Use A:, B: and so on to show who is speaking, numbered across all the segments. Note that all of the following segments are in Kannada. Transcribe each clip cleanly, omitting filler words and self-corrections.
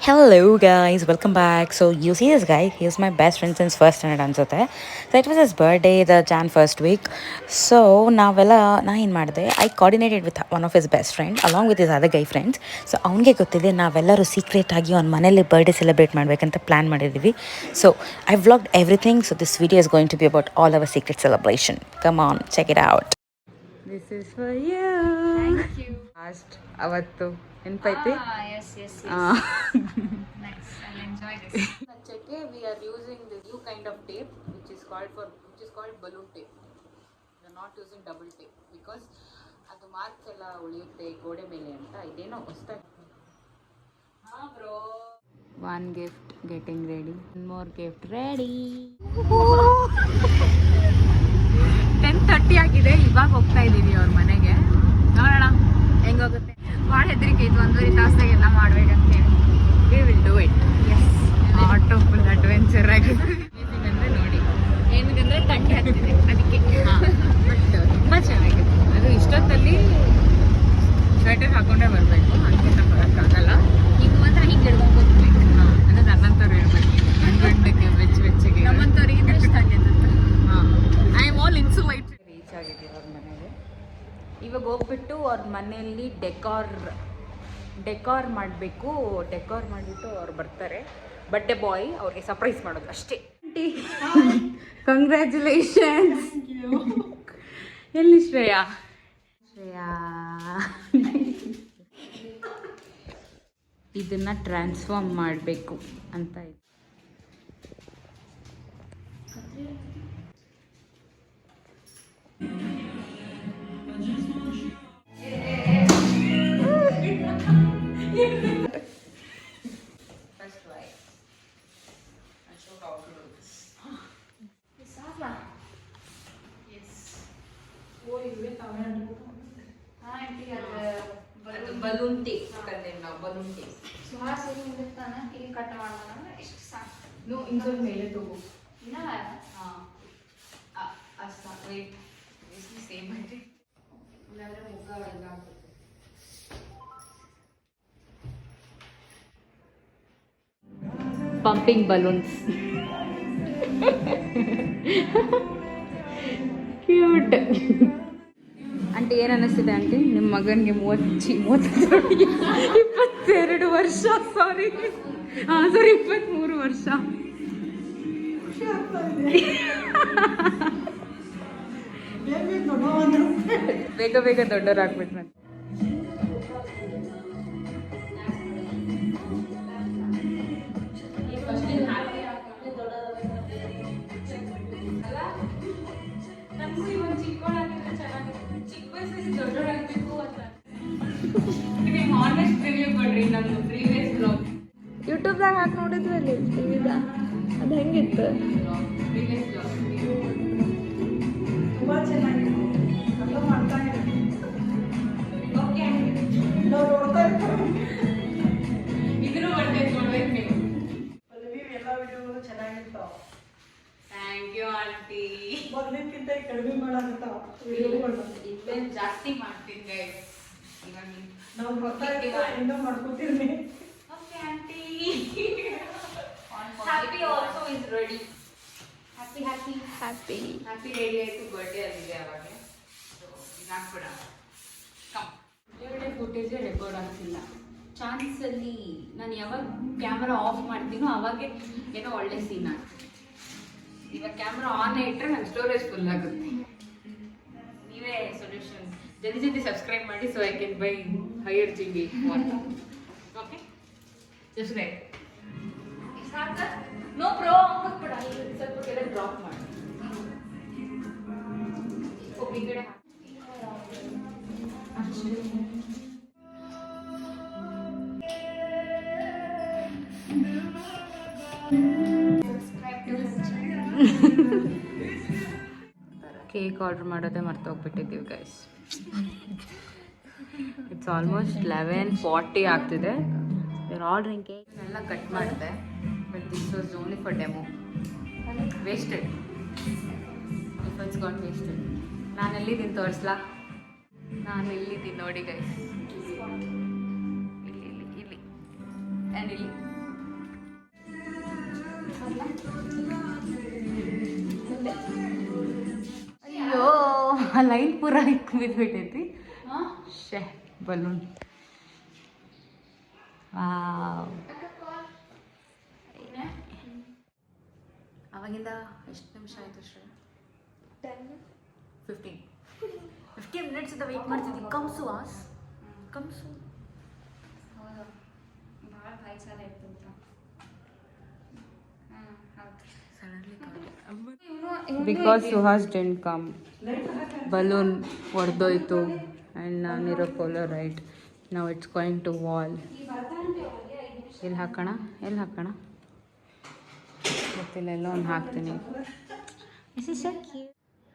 A: Hello guys, welcome back. So you see this guy, he's my best friend since first standard ಅನ್ಸುತ್ತೆ. So it was his birthday the Jan first week. So ನಾವೆಲ್ಲ ಏನು ಮಾಡಿದೆ, I coordinated with one of his best friend along with his other guy friends. So ಅವನಿಗೆ ಗೊತ್ತಿದೆ ನಾವೆಲ್ಲರೂ ಸೀಕ್ರೆಟ್ ಆಗಿ ಅವ್ನ ಮನೇಲಿ ಬರ್ಡೇ ಸೆಲೆಬ್ರೇಟ್ ಮಾಡಬೇಕಂತ ಪ್ಲಾನ್ ಮಾಡಿದ್ದೀವಿ. So I vlogged everything. So this video is going to be about all our secret celebration. Come on, check it out. This is for you.
B: Thank you.
A: Last ಅವತ್ತು ನೆನಪೈತಿ?
B: Yes. Nice. I'll enjoy this.
A: Checke, we are using this new kind of tape which is called balloon tape. We are not using double tape because ಅದು ಮಾರ್ಕ್ಸ್ ಎಲ್ಲ ಉಳಿಯುತ್ತೆ ಗೋಡೆ ಮೇಲೆ ಅಂತ ಇದೇನೋ ಹೊಸದಾಗಿ. Bro. One gift getting ready. One more gift ready.
B: 10:30 ಆಗಿದೆ. ಇವಾಗ ಹೋಗ್ತಾ ಇದ್ದೀವಿ ಅವ್ರ ಮನೆಗೆ. ನೋಡೋಣ ಹೆಂಗೋಗುತ್ತೆ. ಭಾಳ ಹೆದರಿಕೆ ಇತ್ತು, 1.5 ತಾಸಾಗ ಎಲ್ಲ ಮಾಡ್ಬೇಕಂತೇಳಿ.
A: We will do it.
B: Yes. Auto full adventure ಆಗಿದೆ. ಅಂದರೆ ನೋಡಿ ಏನಂದ್ರೆ ತಂಡಿ ಆಗ್ತಿದೆ ಅದಕ್ಕೆ. ಬಟ್ ತುಂಬ ಚೆನ್ನಾಗಿದೆ. ಅದು ಇಷ್ಟೊತ್ತಲ್ಲಿ ಸ್ವೆಟರ್ ಹಾಕೊಂಡೇ ಬರಬೇಕು, ಅದಕ್ಕಿಂತ ಬರೋಕ್ಕಾಗಲ್ಲ. ಈಗ ಮಾತ್ರ ಹಿಂಗೆ ಹಿಡ್ಕೊಂಡು ಹೋಗ್ಬೇಕು. ಅಂದರೆ ನನ್ನಂಥವ್ರು ಹೇಳ್ಬೇಕು, ಗಂಡಕ್ಕೆ ಬೆಚ್ಚಗೆ ನಮ್ಮಂಥವ್ರಿಗೆ ಇದ್ರೆ ತಂಡಿ ಅಂತ. I am all insulated.
A: Reach ಆಗಿದ್ದೀವಿ ಅವ್ರ ಮನೆಗೆ. ಇವಾಗ ಹೋಗ್ಬಿಟ್ಟು ಅವ್ರ ಮನೆಯಲ್ಲಿ ಡೆಕಾರ್ ಮಾಡಬೇಕು. ಡೆಕಾರ್ ಮಾಡಿಬಿಟ್ಟು ಅವ್ರು ಬರ್ತಾರೆ. ಬರ್ಡೇ ಬಾಯ್ ಅವ್ರಿಗೆ ಸರ್ಪ್ರೈಸ್ ಮಾಡೋದು ಅಷ್ಟೇ. ಕಂಗ್ರ್ಯಾಚುಲೇಷನ್ಸ್. ಎಲ್ಲಿ ಶ್ರೇಯಾ ಇದನ್ನ ಟ್ರಾನ್ಸ್ಫಾರ್ಮ್ ಮಾಡಬೇಕು ಅಂತ ಇದೆ. ಬಲೂನ್ ಟೇಪ್ ನಾವು ಬಲೂನ್ ಟೇಪ್
B: ಸುಹಾಸ್ ಇಲ್ಲಿ ಕಟ್ ಮಾಡೋಣ. ಎಷ್ಟು ಸಾಕು.
A: ಇನ್ನೊಂದು ಮೇಲೆ ತಗೋ.
B: ಇಲ್ಲ
A: ಅಷ್ಟ ವೇಟ್ ಸೇಮ್ ಐತಿ. ಇಲ್ಲಾಂದ್ರೆ ಮುಖ ಎಲ್ಲ ಪಂಪಿಂಗ್ ಬಲೂನ್ಸ್. ಕ್ಯೂಟ್. ಆಂಟಿ ಏನು ಅನ್ನಿಸ್ತಿದೆ ಆಂಟಿ? ನಿಮ್ಮ ಮಗನಿಗೆ 22 ವರ್ಷ. ಸಾರಿ 23 ವರ್ಷ. ಬೇಗ ದೊಡ್ಡವರಾಗ್ಬಿಟ್ಟು ನಾನು.
B: ಯೂಟ್ಯೂಬ್ದಾಗ ಹಾಕಿ ನೋಡಿದ್ರಲ್ಲಿ ಟಿವಿದಾಗ ಅದು ಹೆಂಗಿತ್ತು?
C: ತುಂಬ ಚೆನ್ನಾಗಿದೆ. ಎಲ್ಲ ಮಾಡ್ತಾ ಇದ್ದಾರೆ. ನಾವು ನೋಡ್ತಾ ಇರ್ತೀವಿ.
A: ಇದನ್ನು ನೋಡ್ಬೇಕು ನೀವು.
C: ಪಲ್ಲವಿ ಎಲ್ಲ ವಿಡಿಯೋಗಳು ಚೆನ್ನಾಗಿರ್ತಾವ.
A: Thank you aunty.
C: ಮೊದಲಿಕ್ಕಿಂತ ಕಡಿಮೆ ಮಾಡಾಕತ್ತಾವ ವಿಡಿಯೋಗಳು.
A: ಇಲ್ಲೇನು ಜಾಸ್ತಿ ಮಾಡ್ತೀನಿ ಗೈಸ್. ಇವಾಗ
C: ನಾವು ಬರ್ತಾ ಇರ್ತೀವಿ, ಇನ್ನೂ ಮಾಡ್ಕೊತೀವಿ.
A: Okay aunty. Happy also is ready. Happy ready ಆಯಿತು. ಬರ್ಡೇ ಆಗಿದೆ ಅವಾಗ. ಸೊ ಈಗ ಹಾಕ್ಬಿಡ. ಒಳ್ಳೆ ಫುಟೇಜೇ ರೆಕಾರ್ಡ್ ಆಗ್ತಿಲ್ಲ. ಚಾನ್ಸಲ್ಲಿ ನಾನು ಯಾವಾಗ ಕ್ಯಾಮ್ರಾ ಆಫ್ ಮಾಡ್ತೀನೋ ಅವಾಗೆ ಏನೋ ಒಳ್ಳೆ ಸೀನ್ ಆಗ್ತದೆ. ಇವಾಗ ಕ್ಯಾಮ್ರಾ ಆನ್ ಇಟ್ಟರೆ ನನ್ನ ಸ್ಟೋರೇಜ್ ಫುಲ್ ಆಗುತ್ತೆ. ನೀವೇ ಸೊಲ್ಯೂಷನ್. ಜಲ್ದಿ ಸಬ್ಸ್ಕ್ರೈಬ್ ಮಾಡಿ so I can buy higher GB. Okay subscribe. No bro ಹಾಕ್ಬಿಡ. ಸ್ವಲ್ಪ ಕೆಳಗೆ ಡ್ರಾಪ್ ಮಾಡಿ. ಈ ಕಡೆ ಕೇಕ್ ಆರ್ಡರ್ ಮಾಡೋದೇ ಮರ್ತೋಗ್ಬಿಟ್ಟಿದ್ದೀವಿ ಗೈಸ್. ಇಟ್ಸ್ ಆಲ್ಮೋಸ್ಟ್ 11:40 ಆಗ್ತಿದೆ. We are ordering cake. ಎಲ್ಲ ಕಟ್ ಮಾಡಿದೆ but this was only for demo. Wasted. It's got wasted. ನಾನು ಎಲ್ಲಿದ್ದೀನಿ ತೋರಿಸ್ಲಾ? ನಾನು ಇಲ್ಲಿದ್ದೀನಿ ನೋಡಿ ಗೈಸ್. ಇಲ್ಲಿ ಆ್ಯಂಡ್ ಇಲ್ಲಿ
B: ಅಯ್ಯೋ ಲೈನ್ ಪೂರ ಬಿದ್ಬಿಟ್ಟೈತಿ ಶೇ ಬಲೂನ್ ಅವಾಗಿಂದ ಎಷ್ಟು ನಿಮಿಷ ಆಯ್ತು ಶ್ರೇ 15 ಮಿನಿಟ್ಸ್ ಇಂದ ವೇಟ್ ಮಾಡ್ತಿದ್ವಿ ಕಮ್ಸು ವಾಸ್ ಕಮ್ಸು
D: ಹೌದು ಭಾಳ ಸಲ ಇತ್ತು
B: because Suhas dent come balloon ಹೊಡೆದೋಯ್ತು ಆ್ಯಂಡ್ ನಾನಿರೋ ಪೋಲರೈಟ್ ನಾವು ಇಟ್ಸ್ ಗೋಯಿಂಗ್ ಟು ವಾಲ್ ಎಲ್ಲಿ ಹಾಕೋಣ ಗೊತ್ತಿಲ್ಲ ಎಲ್ಲ ಒಂದು ಹಾಕ್ತೀನಿ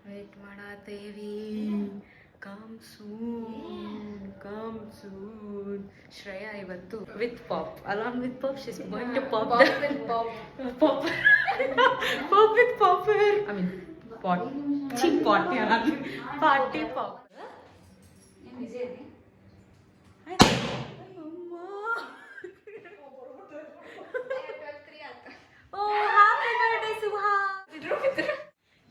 B: ವೇಟ್ ಮಾಡಾತೇವಿ ಕಮ್ ಸೂನ್ ಶ್ರೇಯಾ ಇವತ್ತು with pop along with pop she's going to pop pop with pop I mean party pop Oh, happy birthday, Subha!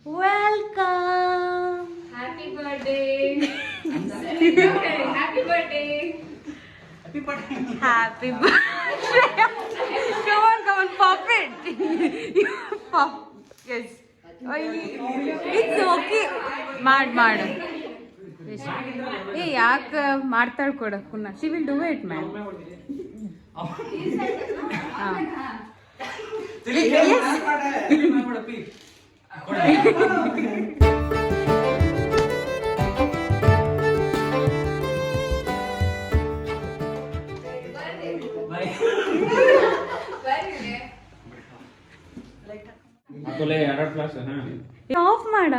B: Welcome!
D: Happy birthday! Happy birthday!
B: Happy birthday! Come on, pop it! Pop. Yes. It's okay. ಮಾಡು ಏ ಯಾಕೆ ಮಾಡ್ತಾಳೆ ಕೊಡ ಪುನಃ she will do it ma'am of ಮಾಡ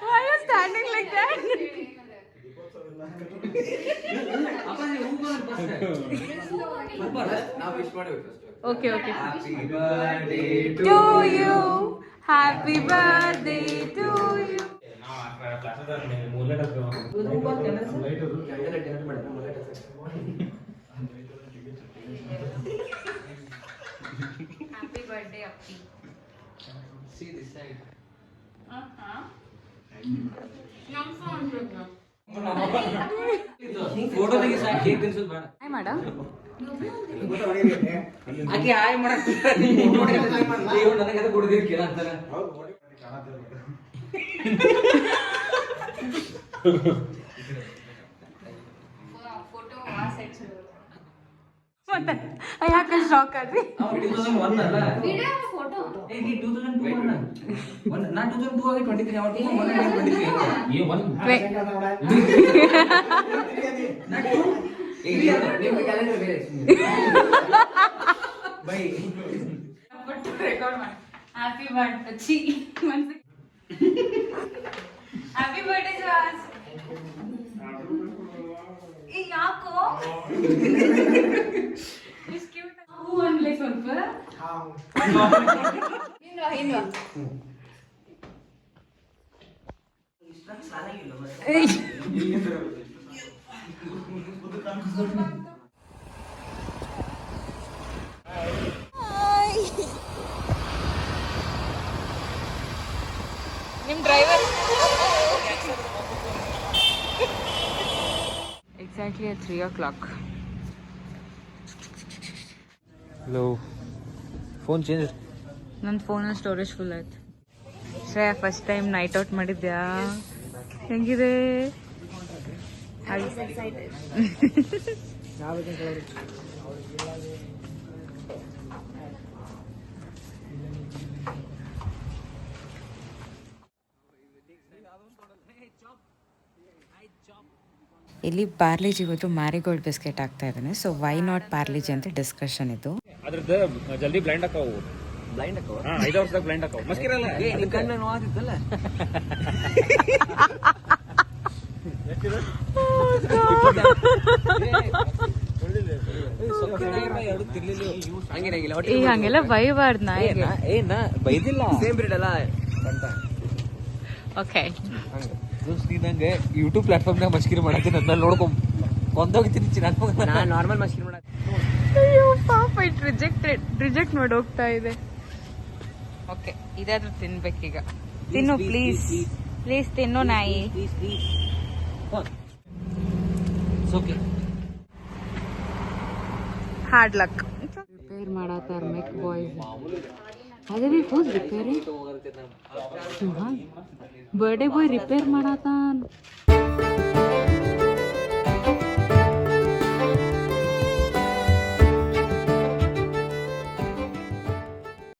B: Why are you standing like that? Okay.
E: Happy birthday
B: To you. Happy birthday to you. Happy birthday, Appi.
E: See this side. Photo ತೆಗಿ ಸಾಕು ಕೇಕ್ ತಿನ್ಸೋದು ಬೇಡ
B: ಹಾಯ್ ಮಾಡ
E: ಆಕೆ ಹಾಯ್ ಮಾಡಕ್ಕೆ ನನಗೆ ಅದು ಕೊಡೋದಿಲ್ಲ ಕೇಳ ಅಂತಾರ
D: ಫೋಟೋ ಆ ಸೈಡ್
B: ಮತ್ತೆ ಯಾಕೆ ಶಾಕ್ ಆದ್ರಿ
E: ನಾವು 2001 ಅಲ್ಲ
D: ವಿಡಿಯೋ ಫೋಟೋ
E: ಏ ನೀ 2002 ಅಲ್ಲ ನಾ 2002 ಆಗಿ 23 ಅವತ್ತು 23 ಈ ಒಂದು ನಿಮ್ಮ ಕ್ಯಾಲೆಂಡರ್ ಬೇರೆ ಬೈ
B: ಫೋಟೋ ರೆಕಾರ್ಡ್ ಮಾಡಿ ಹ್ಯಾಪಿ ಬರ್ತ್ಡೇ ಚಿ ಹ್ಯಾಪಿ ಬರ್ತ್ಡೇ ಜಾಸ್ ಈ ಯಾಕೋ ಇಸ್ ಕ್ಯೂಟ್ ಹೂ ಅನ್ಲೇ ಸ್ವಲ್ಪ
D: ಹಿಂದ್ವಾ
B: ನಿಮ್ driver exactly at 3 o'clock.
E: Hello phone change
B: ನನ್ನ ಫೋನಲ್ಲಿ ಸ್ಟೋರೇಜ್ ಫುಲ್ ಆಯ್ತು Shreya first time night out ಮಾಡಿದ್ಯಾ ಹೆಂಗಿದೆ
A: ಇಲ್ಲಿ ಪಾರ್ಲೇಜಿ ಇವತ್ತು ಮ್ಯಾರಿಗೋಲ್ಡ್ ಬಿಸ್ಕೆಟ್ ಆಗ್ತಾ ಇದ್ದಾನೆ. ಸೊ ವೈ ನಾಟ್ ಪಾರ್ಲೇಜಿ ಅಂತ ಡಿಸ್ಕಷನ್ ಇದು.
F: ಅದ್ರದ್ದು ಜಲ್ದಿ ಬ್ಲೈಂಡ್ ಆಕಾವು.
E: ಬ್ಲೈಂಡ್ ಹಾಕೋ
F: 5 ವರ್ಷದಾಗ ಬ್ಲೈಂಡ್ ಆಕಾವು. ಮಸ್ಕಿರಲ್ಲ
E: ನಿನ್ನ ಕಣ್ಣು ನೋವಾದಿತ್ತಲ್ಲ
B: ಈಗ ಹಂಗೆಲ್ಲ ಬೈಬಾರ್ದು ನಾಯಿಗೆ.
E: ಏನ ಬೈದಿಲ್ಲ ಸೇಮ್ ಬ್ರೀಡ್ ಅಲ್ಲ
B: ಓಕೆ
E: ನಂಗೆ ಯೂಟ್ಯೂಬ್ ಪ್ಲಾಟ್ಫಾರ್ಮ್ನಾಗ ಮಸ್ಕಿರಿ ಮಾಡತ್ತೀನಿ ಅದನ್ನ ನೋಡ್ಕೊಂಡ್ ಕೊಂದೋಗ್ತೀನಿ ಚಿನ್ನ
G: ನಾನು ನಾರ್ಮಲ್ ಮಸ್ಕಿನ ಮಾಡ
B: ಅಯ್ಯೋ ಪಾಪ ಇಟ್ ರಿಜೆಕ್ಟ್ ಮಾಡಿ ಹೋಗ್ತಾ ಇದೆ. ಓಕೆ ಇದಾದ್ರೂ ತಿನ್ಬೇಕೀಗ. ತಿನ್ನು ಪ್ಲೀಸ್ ಪ್ಲೀಸ್ ತಿನ್ನು ನಾಯಿ.
E: Okay
B: hard luck. ರಿಪೇರ್ ಮಾಡತ್ತಾರ ಮೆಕ್ ಬಾಯ್ಸ್. ಅದೇ ಬಿ ಫುಲ್ ರಿಪೇರಿ. Birthday boy repair ಮಾಡತ್ತಾನ.